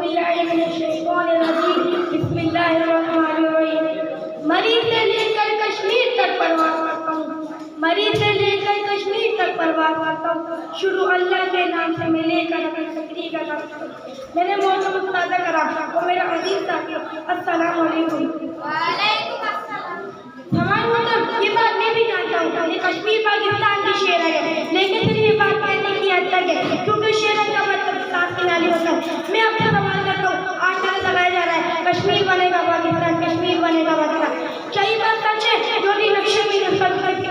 باللہ من الشیطان الرجیم بسم اللہ الرحمن الرحیم مری سے لے کر کشمیر تک پرواز کرتا ہوں مری سے لے کر کشمیر تک پرواز کرتا ہوں شروع اللہ کے نام سے میں لے کر اپنی تقریر کا کرتا ہوں میرے محترم استاد کرام اور میرا عزیز ساتھیو السلام علیکم۔ وعلیکم السلام۔ ہمارے محترم یہ بات میں بھی جانتا ہوں یہ کشمیر پاکستان کی شعر ہے لیکن صرف یہ بات کہنے کی حد تک ہے کیونکہ شعر کا مطلب ساتھ کی نالی ہوتا ہے۔ میں آپ سے سوال کرتا ہوں آج کل لگایا جا رہا ہے کشمیر بنے گا پاکستان کشمیر بنے گا پاکستان کیا یہ بات سچ ہے؟ جو بھی نقشے میں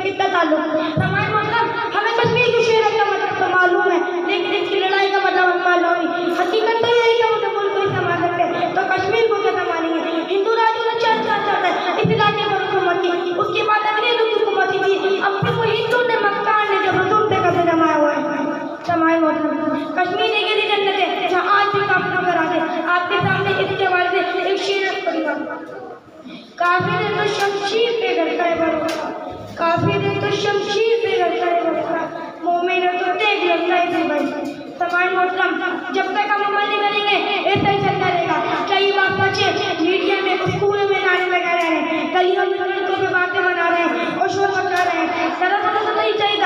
کتنا تعلق ہمارے محترم ہمیں کشمیر کی شعر کا مطلب تو معلوم ہے لیکن اس کی لڑائی کا مطلب معلوم نہیں حقیقت تو یہی کہ وہ ملک کو سنبھال سکتے ہیں تو کشمیر کو کیا سنبھالیں گے؟ ہندو راج ہونا چاہتا ہے اس علاقے پر حکومت کی اس کے بعد انگریزوں کی حکومت تھی اب پھر وہ ہندو نے مکان نے جب رسول پہ قبضہ جمایا ہوا ہے سمائے محترم کشمیر ایک ایسی جنت ہے جہاں آج بھی کافی نظر آتے ہیں۔ آپ کے سامنے اس کے حوالے سے ایک شعر پڑھی گا کافر تو شمشیر پہ گھر کا ہے کافر تو شمشیر پہ گھر کا ہے مومن تو دیکھ لگتا ہے بھائی سمائے محترم جب تک ہم عمل نہیں کریں گے ایسا ہی چلتا رہے گا۔ کیا یہ بات سچ ہے؟ میڈیا میں اسکولوں میں نعرے لگا رہے ہیں گلیوں میں سڑکوں پہ باتیں بنا رہے ہیں اور شور مچا رہے ہیں۔ دراصل تو نہیں چاہیے